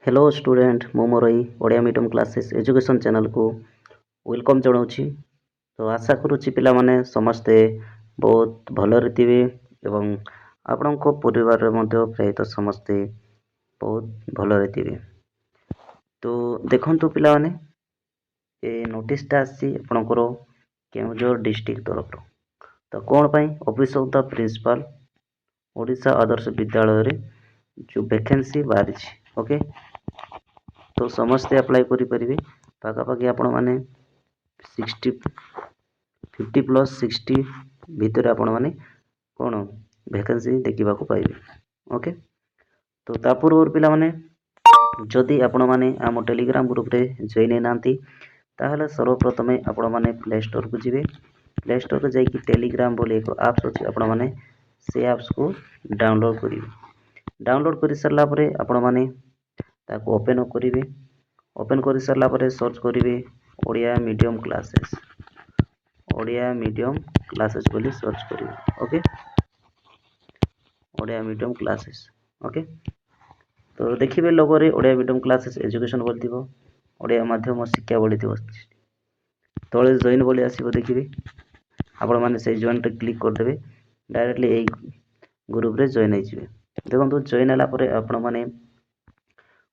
Hello student मु मोर एई Odia medium classes education channel को वेलकम जनाऊँगी। तो आशा करुच्ची पिला माने समस्ते बहुत भलरे थिबे एवं आपणको परिवार मध्य प्रायतः समस्ते बहुत भलरे थिबे। तो देखंतु पिला माने ए नोटिसटा आसी आपणकर केउझर डिस्ट्रिक्ट तरफ तो कौन पाई office of the principal Odisha Adarsha Vidyalaya रे जो वैकेंसी बाहरी ओके। तो समस्ते अप्लाई करें पाखापाखि आपण मैंने 50+60 भितर आपण मैंने कौन वैकेंसी देखा पाइबे ओके। तो ता पूर्व पिला माने जदि आपण मैंने आम टेलीग्राम ग्रुप रे जॉइन होनांती ताहले सर्वप्रथमे आपण मैंने प्ले स्टोर को जीवे। प्ले स्टोर को जाइए टेलीग्राम बोली एक आप्स अच्छी आपण मैंने से आप्स को डाउनलोड करेंगे। डाउनलोड कर सारा पर आपण मैंने ताको ओपन करेंगे। ओपन कर सारा पर सर्च करेंगे ओडिया मीडियम क्लासेस बोली सर्च करेंगे okay. Odia medium classes okay. तो देखिए लोगोरे ओडिया मीडियम क्लासेस एजुकेशन बोली ओडिया माध्यम शिक्षा बोली तले जॉइन बोली आसो देखिए आपण मैंने से जॉइन रे क्लिक करदे डायरेक्टली यही ग्रुप रे जॉइन हो। देखो जॉइन है आपण मैंने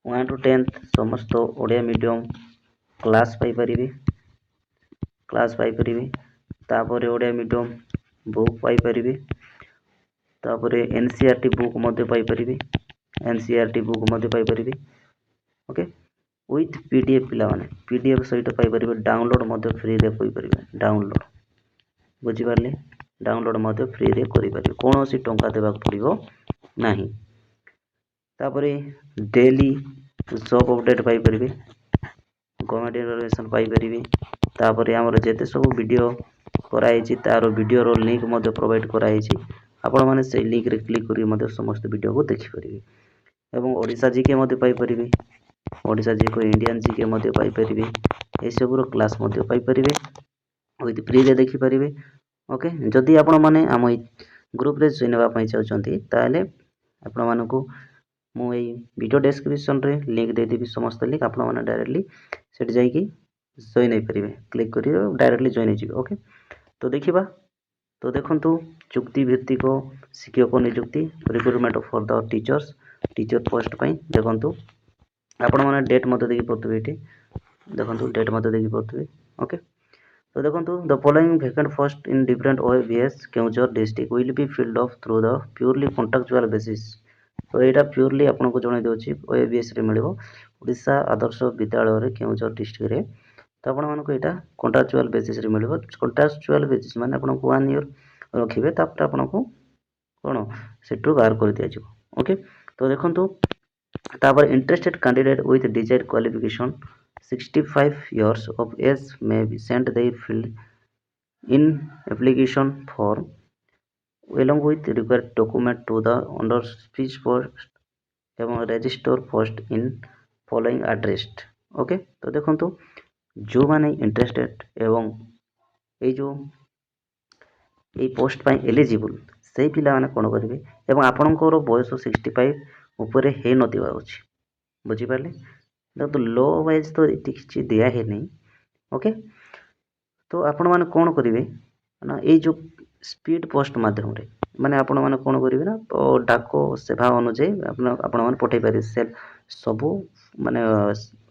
1 to 10 समस्त ओडिया मीडियम क्लास पाइपर तापर ओडिया मीडियम बुक पाइपर तापर NCERT book Madhya Piper NCERT book Madhya Piper okay with PDF पिला माने पीडीएफ सहित पाइपर डाउनलोड मध्य फ्री रे पाइपर डाउनलोड बुझिपारे डाउनलोड मध्य फ्री रे करि कौन सी टंका देबाक पड़िबो नाही। तापर daily job update Piper government information Piper तापर आमर जेते सब वीडियो कराई तार वीडियो रो लिंक मध्य प्रोवाइड कराई आपण माने से लिंक रे क्लिक करी मध्य समस्त वीडियो को देखि परिबे एवं ओडिशा जीके मध्य पाई परिबे ओडिशा जीके इंडियन जीके मध्य पाई परिबे ए सब रो क्लास मध्य पाई परिबे विथ फ्री रे देखि परिबे ओके। जदि आपण माने आम ग्रुप रे जॉइन होबा पई चाहउचंती ताले आपण मानकू मु एई वीडियो डिस्क्रिप्शन रे लिंक दे देबी समस्त लिंक आपण माने डायरेक्टली सेट जाई कि जॉइन हो परिबे क्लिक करियो डायरेक्टली जॉइन हो जिवे ओके। तो देखिबा तो देखंतु चुक्ति भित्तिक शिक्षक नियुक्ति recruitment for the teacher post पई देखंतु आपण माने डेट मते देखि पड़तबे एठी देखंतु डेट मते देखि पड़तबे ओके। तो देखंतु the following vacant post in different OAVs Keonjhar district will be filled up through the purely contractual basis. तो एटा प्योरली आपन को जणाई दोछि ओएबीएस रे मिलिबो ओडिशा आदर्श विद्यालय रे केउझर डिस्ट्रिक्ट रे। तो आपण मानको एटा कॉन्ट्रैक्चुअल बेसिस रे मिलिबो। कॉन्ट्रैक्चुअल बेसिस माने आपण को 1 ईयर रखिबे तापर आपण को कोन सेटू बाहर कर दिया जिवो ओके। तो देखंतु तापर interested candidate with desired qualification 65 years of age may be sent their field in application form along with required document to the under speech post एवं register post in following address okay. तो देखंतु जो माने interested एवं ए जो ए post पाई eligible से पिला माने कोन करिवे एवं आपनकर बयस 65 ऊपर हे नथिबा अछि बुझि पारले। तो लो वाइज तो एति किछि दिया हे नहीं ओके। तो आपण माने कोन करिवे ना ए जो स्पीड पोस्ट माध्यम रे माने आपण माने कोन करिवे ना तो डाको सेवा अनुसार आपण माने पठै पारे सेल सब माने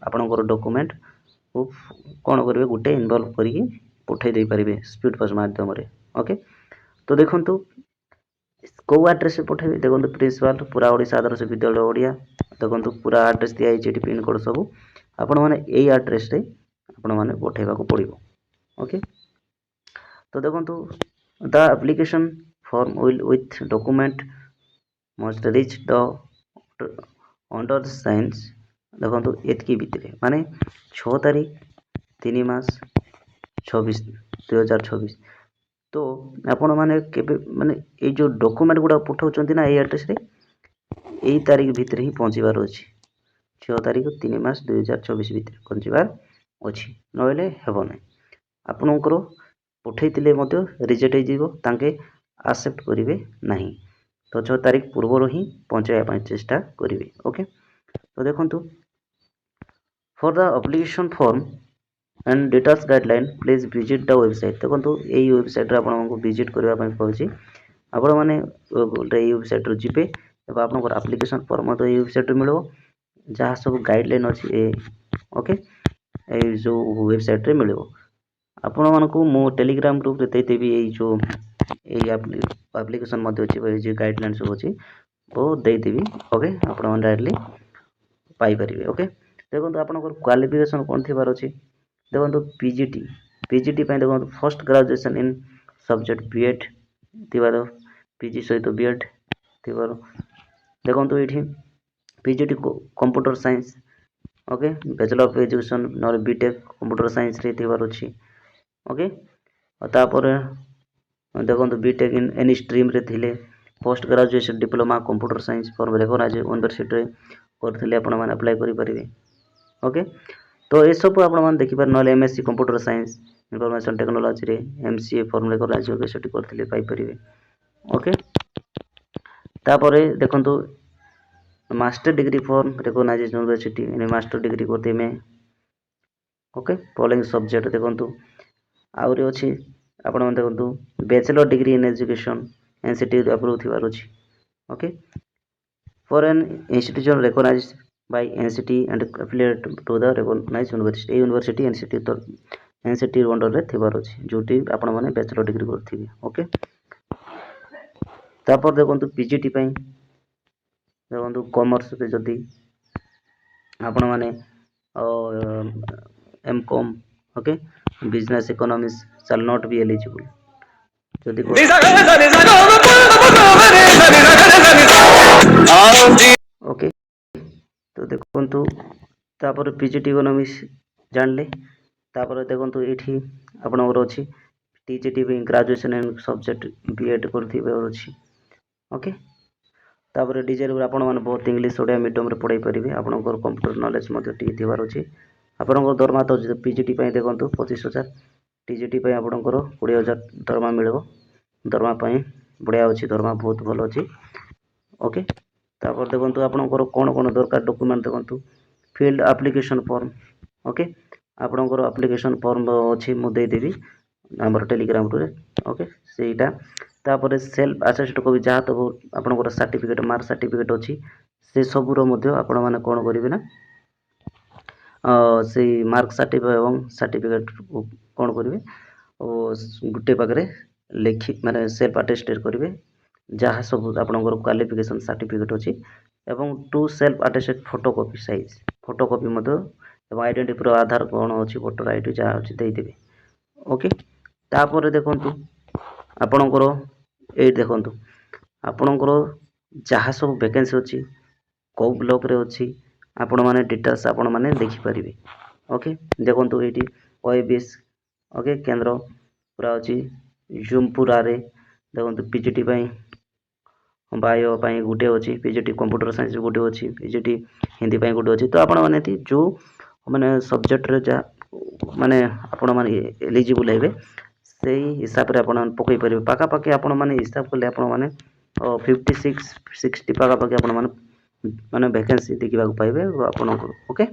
आपनकर डॉक्यूमेंट कोन करिवे गुटे इन्वॉल्व करी पठै दे पारिबे स्पीड पोस्ट माध्यम रे ओके। तो देखंतु को एड्रेस पठेबे देखंतु प्रिंसिपल पूरा ओडिशा आदर्श विद्यालय ओडिया देखंतु पूरा एड्रेस दिया है पिन कोड सब आपण माने एई एड्रेस रे आपण माने पठेबा को पड़िबो ओके। तो देखंतु the application form will with document must reach the under science देखंतु एतकी भितरे माने 6 तारीख 3 मास 26 2026। तो आपण माने केबे माने ए जो डॉक्यूमेंट गुडा पठाउचंती ना ए एड्रेस रे एई तारीख भितर ही पहुंचीबार अछि 6 तारीख 3 मास 2024 भितर पहुंचीबार अछि नहेले हेबो नै आपनकर पठैतिले मध्य रिजेक्ट हे जिवो तांके एक्सेप्ट करिवे नाही। तो 6 तारीख पूर्व ही पहुंचाया चेष्टा करिवे ओके। तो देखंतु for the application form and details guideline please visit the website देखो यही वेबसाइट आपको विजिट करने पड़े आपण मैंने ये वेबसाइट जी आप आप्लिकेसन फॉर्म तो ये वेबसाइट मिलो जहाँ सब गाइडलाइन अच्छी ओके जो वेबसाइट रे मिलो आपण मानकु मो टेलीग्राम ग्रुप रे देदेवी ये जो ये एप्लिकेशन अच्छी गाइडलाइन सब अच्छी वो देदेवी ओके आपण मैंने डायरेक्टली पाइपर ओके देखो आपंकर क्वालिफिकेशन कौन थी अच्छी देखो पीजीटी पीजीटी देखो first graduation in subject BEd थी पीजी सहित बीएड थी देखो ये PGT computer science okay bachelor of education न बीटेक कंप्यूटर साइंस रे थी ओके तापर देखो बीटेक इन एनी स्ट्रीम रे थिले post graduation diploma computer science for recognised university करथिले आपण माने अप्लाई करि परिबे ओके तो ये सब आपण माने देखि पार न MSc computer science information technology रे एमसीए फॉर्म रेकग्नाइज्ड यूनिवर्सिटी करथिले पाई परिबे ओके तापरे देखंतु master degree form recognised university in master degree करते में ओके फॉलोइंग सब्जेक्ट देखंतु आउरी अछि आपण माने देखंतु bachelor degree in education NCT approve थिबार अछि okay for an institution recognised by NCT and affiliated to the recognised university university NCT तो एनसीटी अंडर रे थिबार अछि जोटी आपण माने बैचलर डिग्री करथिबे ओके तापर देखंतु पीजीटी पई देखो कॉमर्स पे जदि आपण माने MCom okay business economics shall not be eligible जदि ओके तो देखो तापर पीजीटी इकोनॉमिक्स जानले तापर देखो ये आपणकर अच्छी TGT graduation and subject BEd कर ओके तापर डिजाइन आपण मैंने बहुत इंग्लीश ओडिया मीडियम रे पढ़ाई पारे आपंकर कंप्यूटर नॉलेज थीबार अच्छी आपंकर दरमा तो पीजीटी देखो 25,000 टीजीटी आपंकर 20,000 दरमा मिल दरमा बढ़िया अच्छी दरमा बहुत भल अच्छी ओके तापर देखो आपंकर कौन कौन दरकार डॉक्यूमेंट देखो फील्ड एप्लिकेशन फॉर्म ओके आपंकर एप्लिकेशन फॉर्म अच्छी मुदेदेवी आमर टेलीग्राम रे ओके सेटा तापर सेल्फ असेस्ड कॉपी जहाँ तो आपंकर सर्टिफिकेट मार्क सर्टिफिकेट अच्छी से सबूर आपण मैंने कौन करेंगे ना से मार्क सर्टिफिकेट एवं सर्टिफिकेट कौन करेंगे गोटे पाखे लिखि माने सेल्फ अटेस्टेड करेंगे जहाँ सब आपंकर क्वालिफिकेशन सर्टिफिकेट अच्छी एवं two self attested photocopy size photocopy एवं आइडेंटिटी प्रूफ आधार कौन अच्छी वोटर आईडी जहाँ अच्छी देदेवे ओके तापर देखंतु आपणकर ये देखंतु आपणकर जहाँ सब वैकेंसी अच्छी कौ ब्लॉक रे अच्छी आपण माने डिटेल्स आपण माने देखि परिबे ओके देखंतु एटी ओएबीएस ओके केंद्र पूरा अच्छी जुमपुरा रे देखंतु पीजीटी पई बायो पई गुटे अच्छी पीजीटी कंप्यूटर साइंस गुटे अच्छी पीजीटी हिंदी पई गुटे अच्छी तो आपण माने जो माने सब्जेक्ट रे जा माने आपण माने एलिजिबल हेबे से हिसाब रे आपण पकई परिबे पाका पाके आपण माने हिसाब करले आपण माने 56 60 पाका पाके आपण माने वैकेंसी देखा पाइबे आपनकर ओके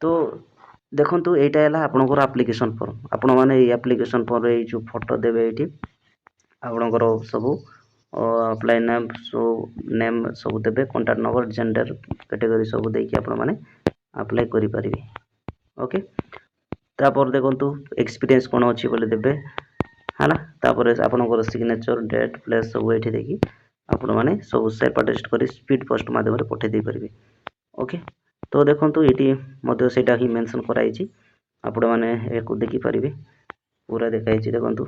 तो देखंतु एटा है आपनकर एप्लिकेशन फॉर्म आपण माने ए एप्लिकेशन फॉर्म रे जो फोटो देबे एठी आपनकर सब अप्लाई नेम सब देबे कांटेक्ट नंबर जेंडर कैटेगरी सब देकी आपण माने अप्लाई करि परिबे ओके तापर देखंतु एक्सपीरियंस कोन अछि बोले देबे हला तापर आपनकर सिग्नेचर डेट प्लेस सब एठी देखी आपण माने सब सेल्फ अटेस्ट करी स्पीड पोस्ट माध्यम रे पठे दे परिबे ओके तो देखंतु एटी मध्य सेटा ही मेंशन कराइछि आपण माने एको देखि परिबे पूरा देखाइछि देखंतु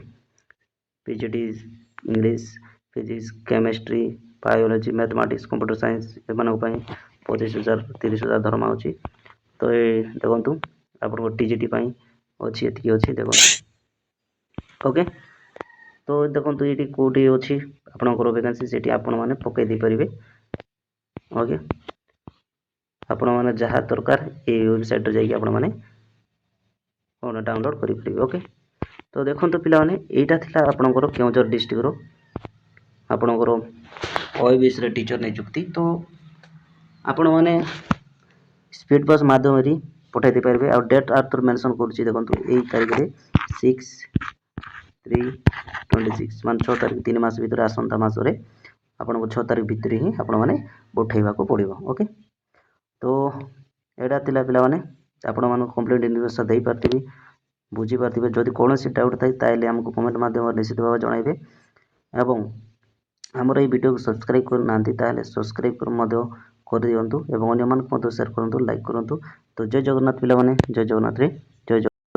PGT English physics chemistry biology mathematics computer science एमान पई 25,000 30,000 दरमा अछि तो ए देखंतु आपण टीजीटी पई अछि एति अछि देखंतु ओके तो देखंतु एटी कोठी अछि आपनकर वैकेंसी सेठी आपण माने पकै दे परिबे ओके आपण माने जहाँ दरकार ए वेबसाइट रे जाई आपण माने ओन डाउनलोड करि परिबे ओके तो देखंतु पिला माने एटा थिला आपनकर केउझर डिस्ट्रिक्ट रो आपनकर ओएबीएस रे टीचर नियुक्ति तो आपण माने स्पीड पोस्ट माध्यम पठाई दे पारे आ डेट आर्थर मेंशन करुच्ची देखो यही तारीख में 6/3/26 मान 6 तारीख 3 मास भितर आसंता मासरे आपन को 6 तारीख भितर ही आपण माने पठाइबा को पड़िबो ओके। तो एडा तिला पिला माने आपण मान कंप्लीट इनफॉरमेशन दे पारथिबी बुझी पारथिबे जदि कोनोसी डाउट थाए ताइले हमको कमेंट माध्यम निश्चित भाव जणाइबे एवं हमर এই वीडियो को सब्सक्राइब कर नांती ताले सब्सक्राइब कर मध्य कर दियंतु एवं अन्य मान को शेयर करंतु लाइक करंतु। तो जय जगन्नाथ पिला माने जय जगन्नाथ रे जय